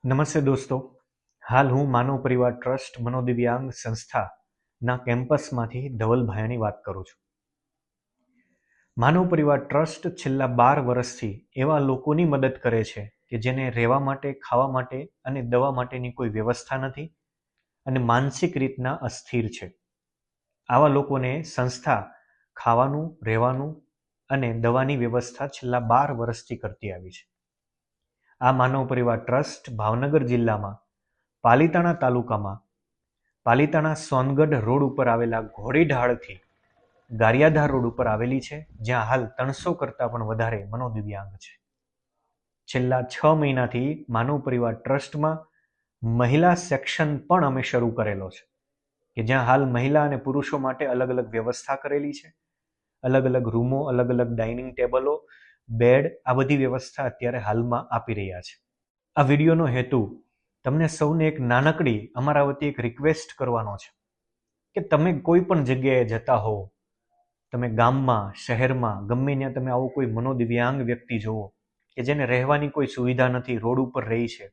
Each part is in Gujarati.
નમસ્તે દોસ્તો, હાલ હું માનવ પરિવાર ટ્રસ્ટ મનોદિવ્યાંગ સંસ્થાના કેમ્પસમાંથી ધવલભાઈની વાત કરું છું. માનવ પરિવાર ટ્રસ્ટ છેલ્લા 12 વર્ષથી એવા લોકોની મદદ કરે છે કે જેને રહેવા માટે, ખાવા માટે અને દવા માટેની કોઈ વ્યવસ્થા નથી અને માનસિક રીતના અસ્થિર છે. આવા લોકોને સંસ્થા ખાવાનું, રહેવાનું અને દવાની વ્યવસ્થા છેલ્લા 12 વર્ષથી કરતી આવી છે. આ માનવ પરિવાર ટ્રસ્ટ ભાવનગર જિલ્લામાં પાલીતાણા તાલુકામાં પાલીતાણા સોનગઢ રોડ ઉપર આવેલા ઘોડીઢાળથી ગારિયાધાર રોડ ઉપર આવેલી છે, જ્યાં હાલ 300 કરતાં પણ વધારે મનોદિવ્યાંગ છે. છેલ્લા 6 મહિનાથી માનવ પરિવાર ટ્રસ્ટમાં મહિલા સેક્શન પણ અમે શરૂ કરેલો છે કે જ્યાં હાલ મહિલા અને પુરુષો માટે અલગ અલગ વ્યવસ્થા કરેલી છે. અલગ અલગ રૂમો, અલગ અલગ ડાઇનિંગ ટેબલો, બેડ, આ બધી વ્યવસ્થા અત્યારે હાલમાં આપી રહ્યા છે. આ વિડીયોનો હેતુ તમને સૌને એક નાનકડી અમારા વતી એક રિક્વેસ્ટ કરવાનો છે કે તમે કોઈ પણ જગ્યાએ જતા હો, તમે ગામમાં, શહેરમાં, ગમે ત્યાં તમે આવો કોઈ મનોદિવ્યાંગ વ્યક્તિ જુઓ કે જેને રહેવાની કોઈ સુવિધા નથી, રોડ ઉપર રહી છે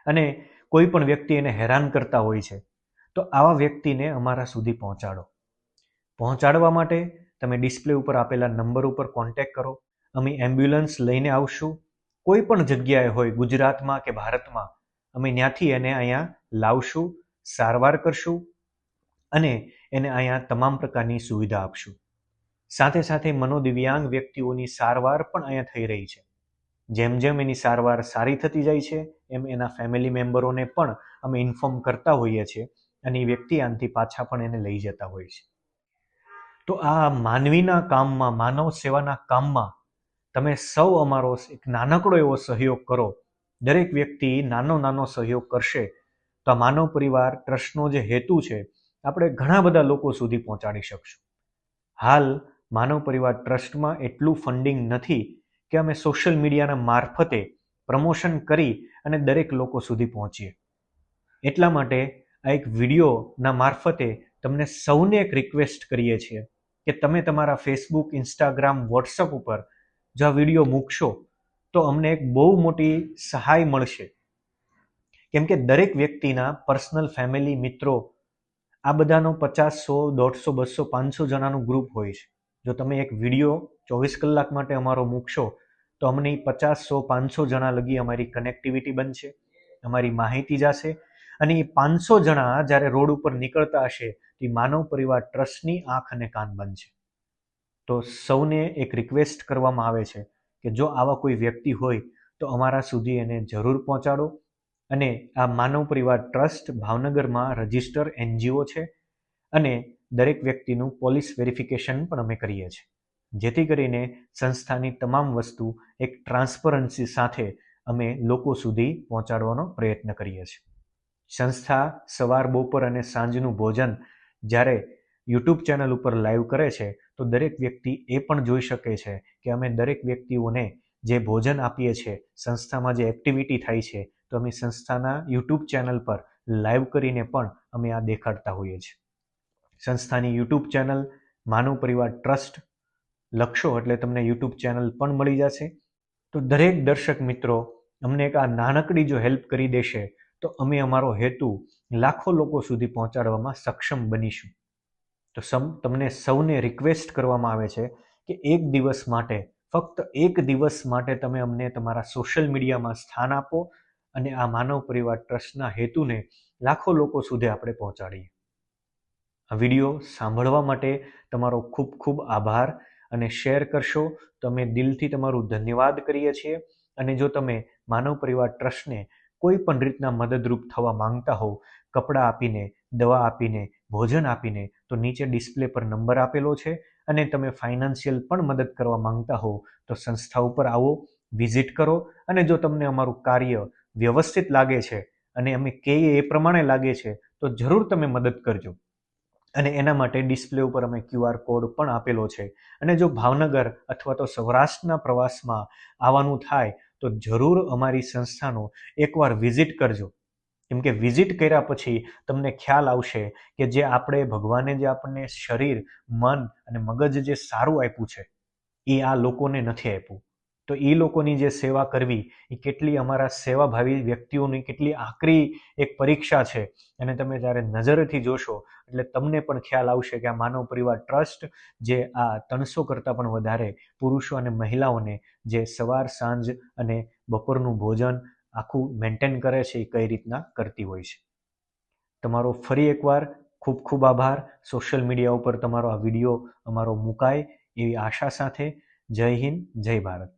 અને કોઈ પણ વ્યક્તિ એને હેરાન કરતા હોય છે, તો આવા વ્યક્તિને અમારા સુધી પહોંચાડવા માટે તમે ડિસ્પ્લે ઉપર આપેલા નંબર ઉપર કોન્ટેક્ટ કરો. અમે એમ્બ્યુલન્સ લઈને આવશું. કોઈ પણ જગ્યાએ હોય, ગુજરાતમાં કે ભારતમાં, અમે ત્યાંથી એને અહીંયા લાવશું, સારવાર કરશું અને એને અહીંયા તમામ પ્રકારની સુવિધા આપશું. સાથે સાથે મનોદિવ્યાંગ વ્યક્તિઓની સારવાર પણ અહીંયા થઈ રહી છે. જેમ જેમ એની સારવાર સારી થતી જાય છે એમ એના ફેમિલી મેમ્બરોને પણ અમે ઇન્ફોર્મ કરતા હોઈએ છીએ અને એ વ્યક્તિ આનાથી પાછા પણ એને લઈ જતા હોય છે. તો આ માનવીના કામમાં, માનવ સેવાના કામમાં તમે સૌ અમારો એક નાનકડો એવો સહયોગ કરો. દરેક વ્યક્તિ નાનો સહયોગ કરશે તો આ માનવ પરિવાર ટ્રસ્ટનો જે હેતુ છે આપણે ઘણા બધા લોકો સુધી પહોંચાડી શકશું. હાલ માનવ પરિવાર ટ્રસ્ટમાં એટલું ફંડિંગ નથી કે અમે સોશિયલ મીડિયાના મારફતે પ્રમોશન કરી અને દરેક લોકો સુધી પહોંચીએ. એટલા માટે આ એક વિડીયોના મારફતે તમને સૌને એક રિક્વેસ્ટ કરીએ છીએ કે તમે તમારા ફેસબુક, ઇન્સ્ટાગ્રામ, વોટ્સઅપ ઉપર જો આ વિડીયો મૂકશો તો અમને એક બહુ મોટી સહાય મળશે. કેમ કે દરેક વ્યક્તિના પર્સનલ ફેમિલી, મિત્રો, આ બધાનો 50, 100, 150, 200, 500 જણાનું ગ્રુપ હોય છે. જો તમે એક વિડીયો 24 કલાક માટે અમારો મૂકશો તો અમને 50, 100, 500 જણા લગી અમારી કનેક્ટિવિટી બનશે, અમારી માહિતી જશે અને એ 500 જણા જ્યારે રોડ ઉપર નીકળતા હશે તે માનવ પરિવાર ટ્રસ્ટની આંખ અને કાન બનશે. તો સૌને એક રિક્વેસ્ટ કરવામાં આવે છે કે જો આવા કોઈ વ્યક્તિ હોય તો અમારા સુધી એને જરૂર પહોંચાડો. અને આ માનવ પરિવાર ટ્રસ્ટ ભાવનગરમાં રજિસ્ટર NGO છે અને દરેક વ્યક્તિનું પોલીસ વેરિફિકેશન પણ અમે કરીએ છીએ, જેથી કરીને સંસ્થાની તમામ વસ્તુ એક ટ્રાન્સપરન્સી સાથે અમે લોકો સુધી પહોંચાડવાનો પ્રયત્ન કરીએ છીએ. સંસ્થા સવાર, બપોર અને સાંજનું ભોજન જ્યારે યુટ્યુબ ચેનલ ઉપર લાઈવ કરે છે તો દરેક વ્યક્તિ એ પણ જોઈ શકે છે કે અમે દરેક વ્યક્તિઓને જે ભોજન આપીએ છીએ, સંસ્થામાં જે એક્ટિવિટી થાય છે, તો અમે સંસ્થાના યુટ્યુબ ચેનલ પર લાઈવ કરીને પણ અમે આ દેખાડતા હોઈએ છીએ. સંસ્થાની યુટ્યુબ ચેનલ માનવ પરિવાર ટ્રસ્ટ લખશો એટલે તમને યુટ્યુબ ચેનલ પણ મળી જશે. તો દરેક દર્શક મિત્રો અમને એક આ નાનકડી જો હેલ્પ કરી દેશે તો અમે અમારો હેતુ લાખો લોકો સુધી પહોંચાડવામાં સક્ષમ બનીશું. તો તમને સૌને રિક્વેસ્ટ કરવામાં આવે છે કે એક દિવસ માટે, ફક્ત એક દિવસ માટે તમે અમને તમારા સોશિયલ મીડિયામાં સ્થાન આપો અને આ માનવ પરિવાર ટ્રસ્ટના હેતુને લાખો લોકો સુધી આપણે પહોંચાડીએ. આ વિડીયો સાંભળવા માટે તમારો ખૂબ ખૂબ આભાર અને શેર કરશો તો અમે દિલથી તમારું ધન્યવાદ કરીએ છીએ. અને જો તમે માનવ પરિવાર ટ્રસ્ટને કોઈ પણ રીતના મદદરૂપ થવા માંગતા હો, કપડાં આપીને, દવા આપીને, ભોજન આપીને, તો નીચે ડિસ્પ્લે પર નંબર આપેલો છે. અને તમે ફાઇનાન્શિયલ પણ મદદ કરવા માંગતા હો તો સંસ્થા ઉપર આવો, વિઝિટ કરો અને જો તમને અમારું કાર્ય વ્યવસ્થિત લાગે છે અને અમે કહીએ એ પ્રમાણે લાગે છે તો જરૂર તમે મદદ કરજો. અને એના માટે ડિસ્પ્લે ઉપર અમે QR કોડ પણ આપેલો છે. અને જો ભાવનગર અથવા તો સૌરાષ્ટ્રના પ્રવાસમાં આવવાનું થાય તો જરૂર અમારી સંસ્થાનો એકવાર વિઝિટ કરજો. કેમ કે વિઝિટ કર્યા પછી તમને ખ્યાલ આવશે કે જે આપણે ભગવાને જે આપણને શરીર, મન અને મગજ જે સારું આપ્યું છે એ આ લોકોને નથી આપ્યું. તો એ લોકોની જે સેવા કરવી એ કેટલી અમારા સેવાભાવી વ્યક્તિઓની કેટલી આકરી એક પરીક્ષા છે, અને તમે જ્યારે નજરથી જોશો એટલે તમને પણ ખ્યાલ આવશે કે આ માનવ પરિવાર ટ્રસ્ટ જે આ 300 કરતાં પણ વધારે પુરુષો અને મહિલાઓને જે સવાર સાંજ અને બપોરનું ભોજન આખું મેન્ટેન કરે છે એ કઈ રીતના કરતી હોય છે. તમારો ફરી એકવાર ખૂબ ખૂબ આભાર. સોશિયલ મીડિયા ઉપર તમારો આ વિડીયો અમારો મુકાય એવી આશા સાથે. જય હિન્દ, જય ભારત.